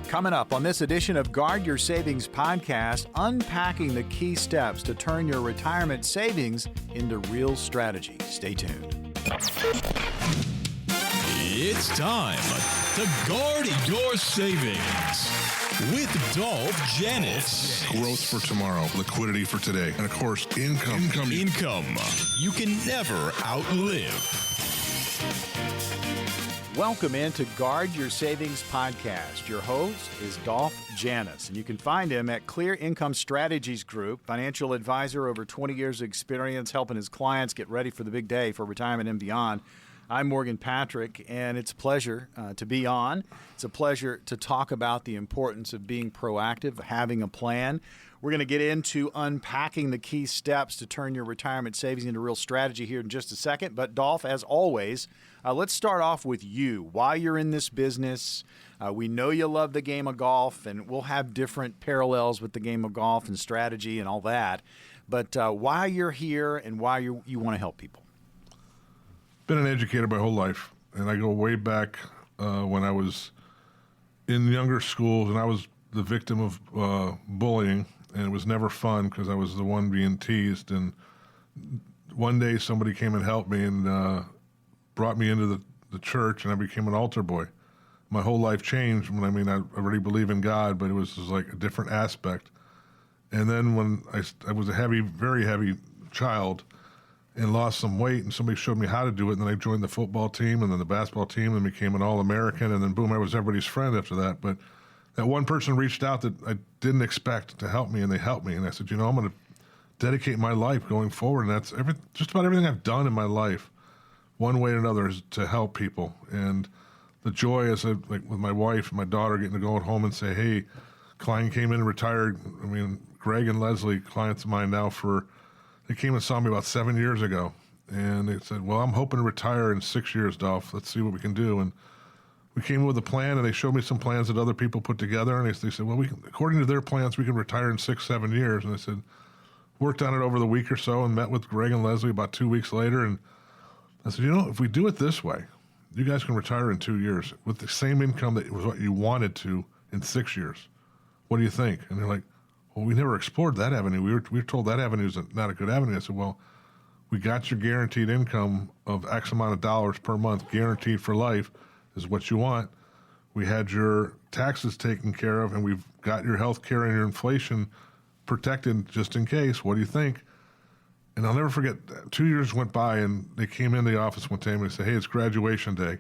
Coming up on this edition of Guard Your Savings podcast, unpacking the key steps to turn your retirement savings into real strategy. Stay tuned. It's time to guard your savings with Dolph Janis. Growth for tomorrow, liquidity for today, and of course, income you can never outlive. Welcome into Guard Your Savings podcast. Your host is Dolph Janis, and you can find him at Clear Income Strategies Group, financial advisor, over 20 years of experience helping his clients get ready for the big day for retirement and beyond. I'm Morgan Patrick, and it's a pleasure to be on. It's a pleasure to talk about the importance of being proactive, having a plan. We're going to get into unpacking the key steps to turn your retirement savings into real strategy here in just a second. But Dolph, as always, let's start off with you. Why you're in this business. We know you love the game of golf, and we'll have different parallels with the game of golf and strategy and all that. But why you're here and why you want to help people. Been an educator my whole life, and I go way back when I was in younger schools, and I was the victim of bullying, and it was never fun because I was the one being teased. And one day somebody came and helped me and brought me into the church, and I became an altar boy. My whole life changed. I already believe in God, but it was just like a different aspect. And then when I was a very heavy child and lost some weight, and somebody showed me how to do it, and then I joined the football team and then the basketball team and became an All-American, and then boom, I was everybody's friend after that. But that one person reached out that I didn't expect to help me, and they helped me. And I said, I'm going to dedicate my life going forward, and that's just about everything I've done in my life, one way or another, is to help people. And the joy is like with my wife and my daughter getting to go home and say, hey, client came in and retired. Greg and Leslie, clients of mine now, they came and saw me about 7 years ago, and they said, well, I'm hoping to retire in 6 years, Dolph. Let's see what we can do. And we came in with a plan, and they showed me some plans that other people put together, and they said, well, according to their plans, we can retire in 6-7 years. And I said, worked on it over the week or so and met with Greg and Leslie about 2 weeks later, and I said, if we do it this way, you guys can retire in 2 years with the same income that was what you wanted to in 6 years. What do you think? And they're like, well, we never explored that avenue. We were told that avenue is not a good avenue. I said, well, we got your guaranteed income of X amount of dollars per month, guaranteed for life is what you want. We had your taxes taken care of, and we've got your health care and your inflation protected just in case. What do you think? And I'll never forget, 2 years went by, and they came in the office one time and they said, hey, it's graduation day.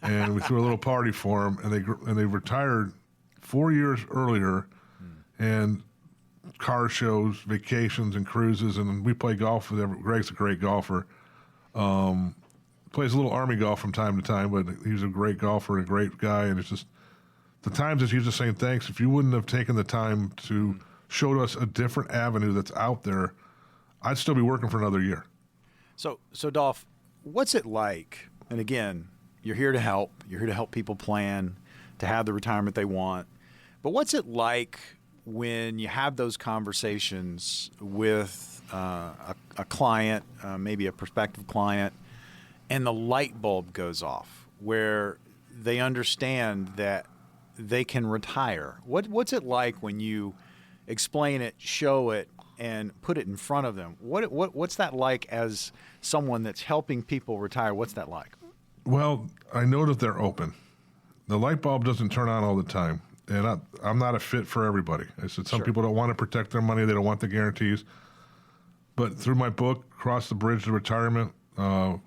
And we threw a little party for them, and they retired 4 years earlier, and car shows, vacations, and cruises, and we play golf with everyone. Greg's a great golfer. Plays a little Army golf from time to time, but he's a great golfer and a great guy, and it's just the times that he's just saying thanks. If you wouldn't have taken the time to show us a different avenue that's out there, I'd still be working for another year. So Dolph, what's it like? And again, you're here to help. You're here to help people plan to have the retirement they want. But what's it like when you have those conversations with a client, maybe a prospective client, and the light bulb goes off where they understand that they can retire? What's it like when you explain it, show it, and put it in front of them? What's that like as someone that's helping people retire? What's that like? Well, I know that they're open. The light bulb doesn't turn on all the time. And I'm not a fit for everybody. I said some people don't want to protect their money. They don't want the guarantees. But through my book, Cross the Bridge to Retirement, all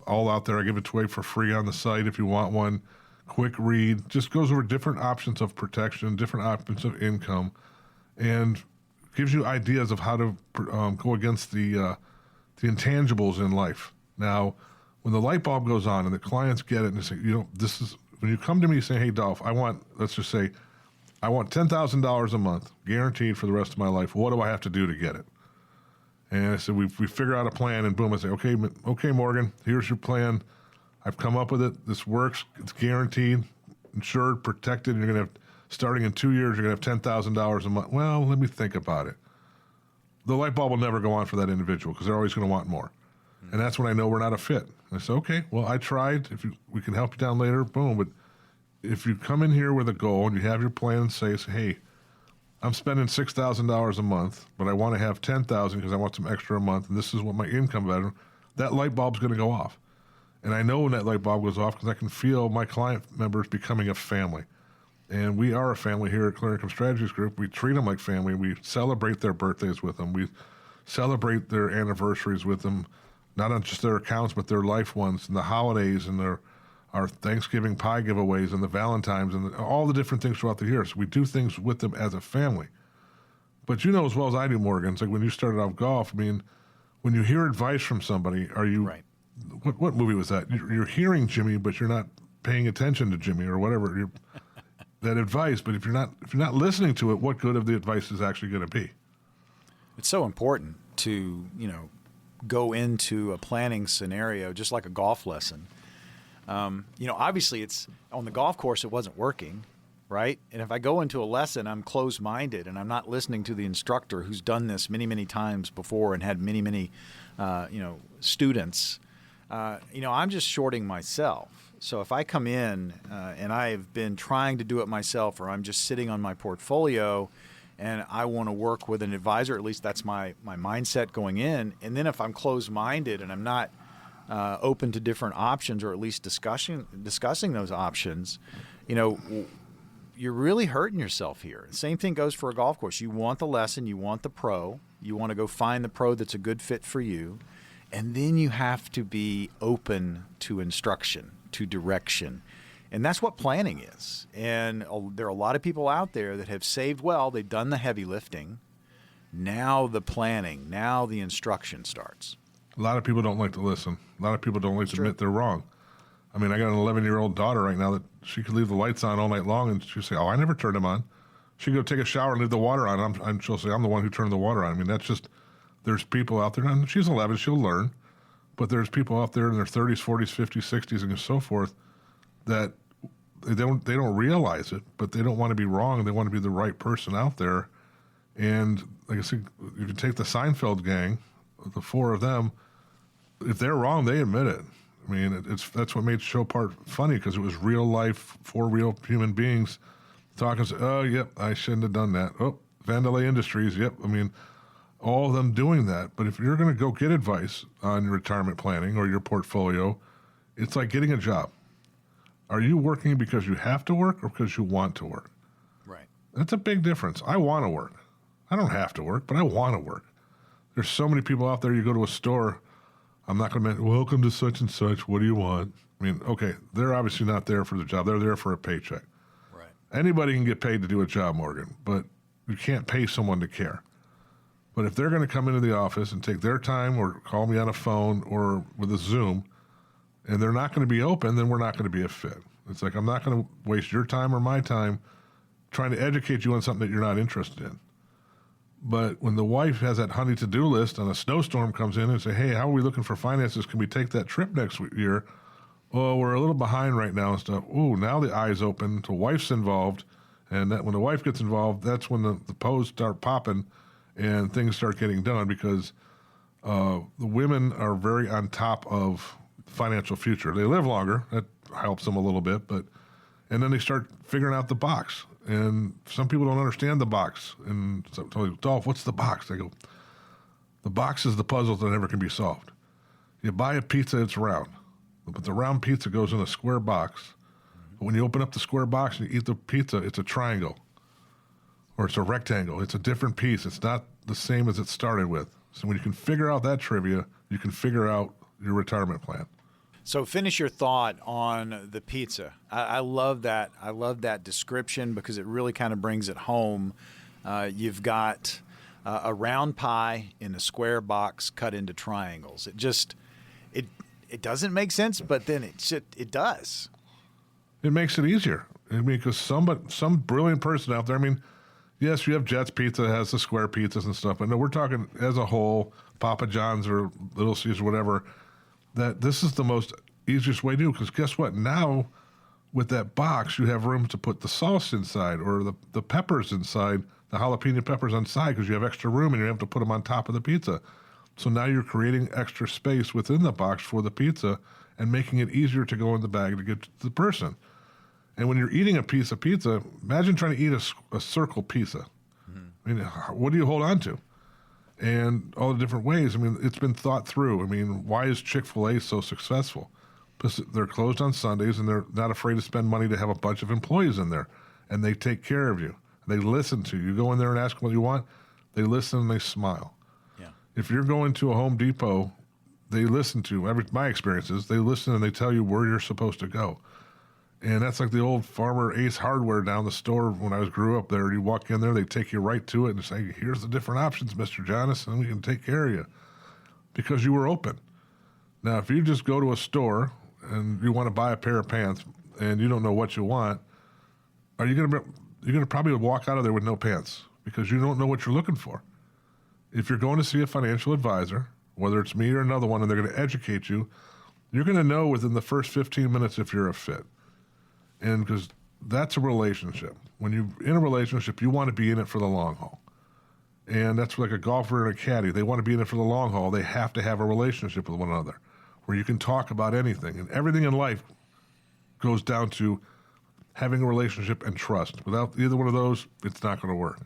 out there, I give it away for free on the site if you want one. Quick read. Just goes over different options of protection, different options of income, and gives you ideas of how to go against the intangibles in life. Now, when the light bulb goes on and the clients get it and they say, this is... When you come to me and say, hey, Dolph, I want $10,000 a month guaranteed for the rest of my life. What do I have to do to get it? And I said, we figure out a plan, and boom, I say, okay, Morgan, here's your plan. I've come up with it. This works. It's guaranteed, insured, protected. You're going to have, starting in 2 years, you're going to have $10,000 a month. Well, let me think about it. The light bulb will never go on for that individual because they're always going to want more. And that's when I know we're not a fit. I said, okay, well, I tried. We can help you down later, boom. But if you come in here with a goal and you have your plan and say, hey, I'm spending $6,000 a month, but I want to have $10,000 because I want some extra a month, and this is what my income is, that light bulb's going to go off. And I know when that light bulb goes off because I can feel my client members becoming a family. And we are a family here at Clear Income Strategies Group. We treat them like family. We celebrate their birthdays with them. We celebrate their anniversaries with them, not on just their accounts, but their life ones, and the holidays, and our Thanksgiving pie giveaways, and the Valentines, and all the different things throughout the year. So we do things with them as a family. But you know as well as I do, Morgan, it's like when you started off golf, I mean, when you hear advice from somebody, are you, right. What movie was that? You're hearing Jimmy, but you're not paying attention to Jimmy or whatever. That advice, but if you're not listening to it, what good of the advice is actually going to be? It's so important to, go into a planning scenario just like a golf lesson. Obviously it's on the golf course, it wasn't working, right? And if I go into a lesson, I'm closed-minded and I'm not listening to the instructor who's done this many, many times before and had many, many, students. I'm just shorting myself. So if I come in and I've been trying to do it myself, or I'm just sitting on my portfolio and I want to work with an advisor, at least that's my mindset going in. And then if I'm closed-minded and I'm not open to different options, or at least discussing those options, you're really hurting yourself here. Same thing goes for a golf course. You want the lesson, you want the pro, you want to go find the pro that's a good fit for you, and then you have to be open to instruction, to direction. And that's what planning is. And there are a lot of people out there that have saved well. They've done the heavy lifting. Now the planning, now the instruction starts. A lot of people don't like to listen. A lot of people don't like to admit they're wrong. I mean, I got an 11-year-old daughter right now that she could leave the lights on all night long, and she'll say, I never turned them on. She'd go take a shower and leave the water on, and she'll say, I'm the one who turned the water on. I mean, that's just, there's people out there, and she's 11, she'll learn, but there's people out there in their 30s, 40s, 50s, 60s, and so forth that they don't realize it, but they don't want to be wrong. They want to be the right person out there. And like I said, you can take the Seinfeld gang, the four of them. If they're wrong, they admit it. I mean, that's what made the show part funny, because it was real life, four real human beings talking. Oh, yep, I shouldn't have done that. Oh, Vandelay Industries, yep. I mean, all of them doing that. But if you're going to go get advice on your retirement planning or your portfolio, it's like getting a job. Are you working because you have to work or because you want to work? Right. That's a big difference. I want to work. I don't have to work, but I want to work. There's so many people out there, you go to a store, I'm not going to mention, welcome to such and such, what do you want? I mean, okay, they're obviously not there for the job. They're there for a paycheck. Right. Anybody can get paid to do a job, Morgan, but you can't pay someone to care. But if they're going to come into the office and take their time or call me on a phone or with a Zoom, and they're not going to be open, then we're not going to be a fit. It's like, I'm not going to waste your time or my time trying to educate you on something that you're not interested in. But when the wife has that honey to-do list and a snowstorm comes in and say, hey, how are we looking for finances? Can we take that trip next year? Oh, we're a little behind right now and stuff. Ooh, now the eye's open. The wife's involved. And that when the wife gets involved, that's when the pose start popping and things start getting done, because the women are very on top of financial future. They live longer. That helps them a little bit. And then they start figuring out the box. And some people don't understand the box. And so I tell you, Dolph, what's the box? I go, the box is the puzzle that never can be solved. You buy a pizza, it's round. But the round pizza goes in a square box. But when you open up the square box and you eat the pizza, it's a triangle. Or it's a rectangle. It's a different piece. It's not the same as it started with. So when you can figure out that trivia, you can figure out your retirement plan. So finish your thought on the pizza. I love that. I love that description because it really kind of brings it home. You've got a round pie in a square box cut into triangles. It doesn't make sense, but then it does. It makes it easier. I mean, because some brilliant person out there. I mean, yes, you have Jets Pizza that has the square pizzas and stuff, but no, we're talking as a whole, Papa John's or Little Caesars, whatever. That this is the most easiest way to do, because guess what? Now, with that box, you have room to put the sauce inside or the peppers inside, the jalapeno peppers on side, because you have extra room and you have to put them on top of the pizza. So now you're creating extra space within the box for the pizza and making it easier to go in the bag to get to the person. And when you're eating a piece of pizza, imagine trying to eat a circle pizza. I mean, what do you hold on to? And all the different ways. I mean, it's been thought through. I mean, why is Chick-fil-A so successful? Because they're closed on Sundays and they're not afraid to spend money to have a bunch of employees in there. And they take care of you. They listen to you. You go in there and ask what you want. They listen and they smile. Yeah. If you're going to a Home Depot, they listen to, my experiences, they listen and they tell you where you're supposed to go. And that's like the old Farmer Ace Hardware down the store when I grew up there. You walk in there, they take you right to it and say, here's the different options, Mr. Janis, and we can take care of you. Because you were open. Now, if you just go to a store and you want to buy a pair of pants and you don't know what you want, you're going to probably walk out of there with no pants because you don't know what you're looking for. If you're going to see a financial advisor, whether it's me or another one, and they're going to educate you, you're going to know within the first 15 minutes if you're a fit. And because that's a relationship. When you're in a relationship, you want to be in it for the long haul. And that's like a golfer and a caddy. They want to be in it for the long haul. They have to have a relationship with one another where you can talk about anything. And everything in life goes down to having a relationship and trust. Without either one of those, it's not going to work.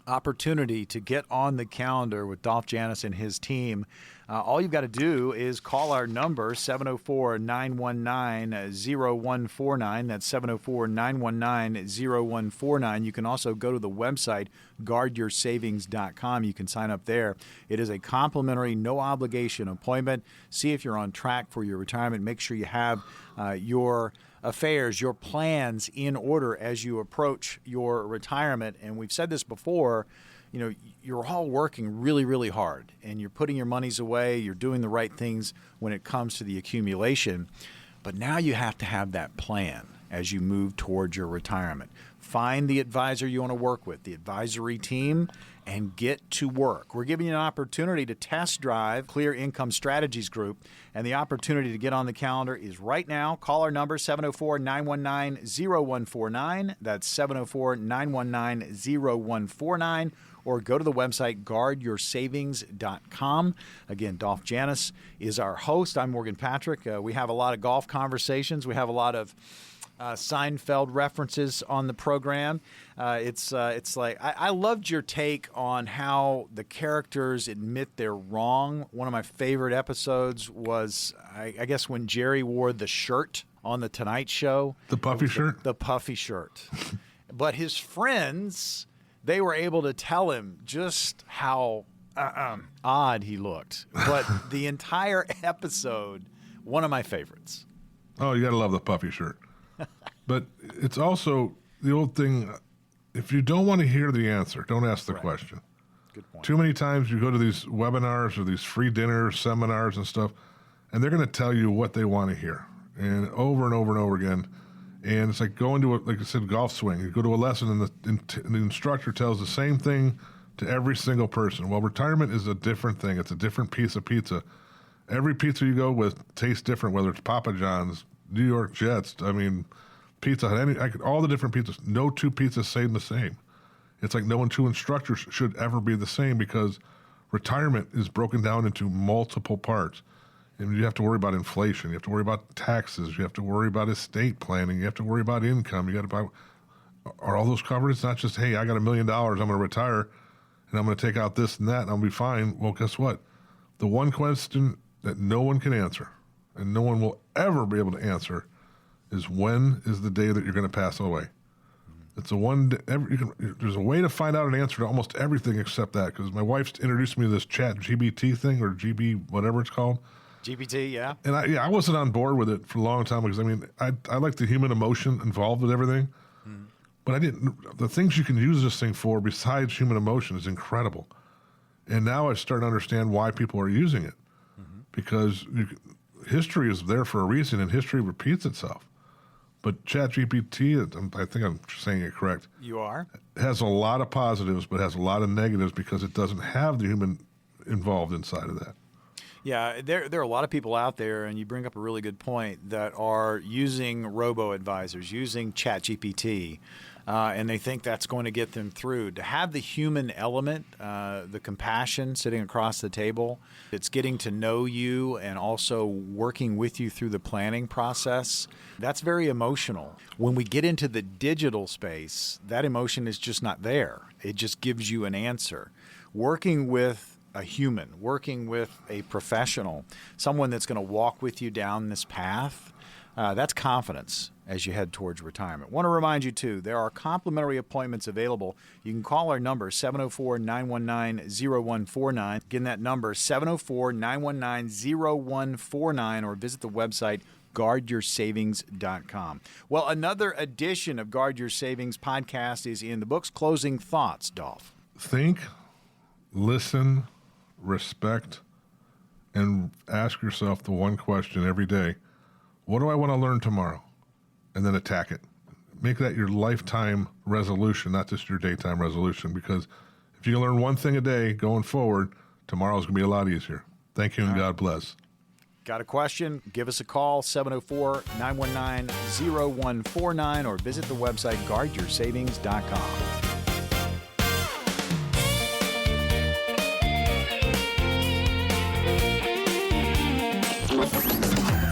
Opportunity to get on the calendar with Dolph Janis and his team. All you've got to do is call our number, 704-919-0149. That's 704-919-0149. You can also go to the website, guardyoursavings.com. You can sign up there. It is a complimentary, no-obligation appointment. See if you're on track for your retirement. Make sure you have your affairs, your plans in order as you approach your retirement. And we've said this before, you know, you're all working really, really hard and you're putting your monies away. You're doing the right things when it comes to the accumulation. But now you have to have that plan as you move towards your retirement. Find the advisor you want to work with, the advisory team, and get to work. We're giving you an opportunity to test drive Clear Income Strategies Group, and the opportunity to get on the calendar is right now. Call our number, 704-919-0149. That's 704-919-0149. Or go to the website, guardyoursavings.com. Again, Dolph Janis is our host. I'm Morgan Patrick. We have a lot of golf conversations. We have a lot of Seinfeld references on the program. It's like I loved your take on how the characters admit they're wrong. One of my favorite episodes was, I guess, when Jerry wore the shirt on the Tonight Show. The puffy shirt? The puffy shirt. But his friends, they were able to tell him just how odd he looked. But the entire episode, one of my favorites. Oh, you got to love the puffy shirt. But it's also the old thing, if you don't want to hear the answer, don't ask the question. Good point. Too many times you go to these webinars or these free dinners, seminars and stuff, and they're going to tell you what they want to hear. And over and over and over again. And it's like going to, like I said, golf swing. You go to a lesson and the instructor tells the same thing to every single person. Well, retirement is a different thing. It's a different piece of pizza. Every pizza you go with tastes different, whether it's Papa John's, New York Jets, I mean, Pizza Hut, all the different pizzas. No two pizzas say the same. It's like no two instructors should ever be the same because retirement is broken down into multiple parts. And you have to worry about inflation. You have to worry about taxes. You have to worry about estate planning. You have to worry about income. You got to buy. Are all those covered? It's not just, hey, I got $1 million. I'm going to retire, and I'm going to take out this and that, and I'll be fine. Well, guess what? The one question that no one can answer, and no one will ever be able to answer, is when is the day that you're going to pass away? It's a there's a way to find out an answer to almost everything except that, because my wife's introduced me to this chat GBT thing, or GB, whatever it's called. GPT, yeah. And I wasn't on board with it for a long time because, I mean, I like the human emotion involved with everything. But the things you can use this thing for besides human emotion is incredible. And now I start to understand why people are using it. Because history is there for a reason, and history repeats itself. But ChatGPT, I think I'm saying it correct. You are? Has a lot of positives, but has a lot of negatives because it doesn't have the human involved inside of that. Yeah, there are a lot of people out there, and you bring up a really good point, that are using robo-advisors, using ChatGPT, and they think that's going to get them through. To have the human element, the compassion sitting across the table, it's getting to know you and also working with you through the planning process, that's very emotional. When we get into the digital space, that emotion is just not there. It just gives you an answer. Working with a human, working with a professional, someone that's going to walk with you down this path, that's confidence as you head towards retirement. Want to remind you, too, there are complimentary appointments available. You can call our number, 704-919-0149. Again, that number, 704-919-0149, or visit the website, guardyoursavings.com. Well, another edition of Guard Your Savings podcast is in the books. Closing thoughts, Dolph. Think, listen, respect, and ask yourself the one question every day: what do I want to learn tomorrow? And then attack it. Make that your lifetime resolution, not just your daytime resolution, because if you learn one thing a day going forward, tomorrow's going to be a lot easier. Thank you, and God bless. Got a question? Give us a call, 704-919-0149, or visit the website, guardyoursavings.com.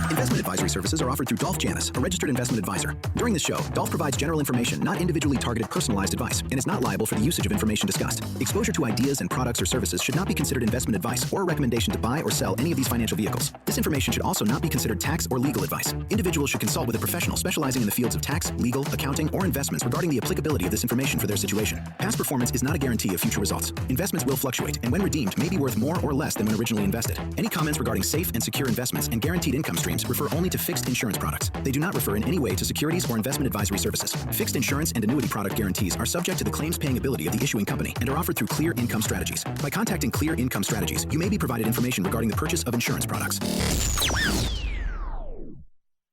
Investment advisory services are offered through Dolph Janis, a registered investment advisor. During this show, Dolph provides general information, not individually targeted personalized advice, and is not liable for the usage of information discussed. Exposure to ideas and products or services should not be considered investment advice or a recommendation to buy or sell any of these financial vehicles. This information should also not be considered tax or legal advice. Individuals should consult with a professional specializing in the fields of tax, legal, accounting, or investments regarding the applicability of this information for their situation. Past performance is not a guarantee of future results. Investments will fluctuate, and when redeemed, may be worth more or less than when originally invested. Any comments regarding safe and secure investments and guaranteed income streams refer only to fixed insurance products. They do not refer in any way to securities or investment advisory services. Fixed insurance and annuity product guarantees are subject to the claims-paying ability of the issuing company and are offered through Clear Income Strategies. By contacting Clear Income Strategies, you may be provided information regarding the purchase of insurance products.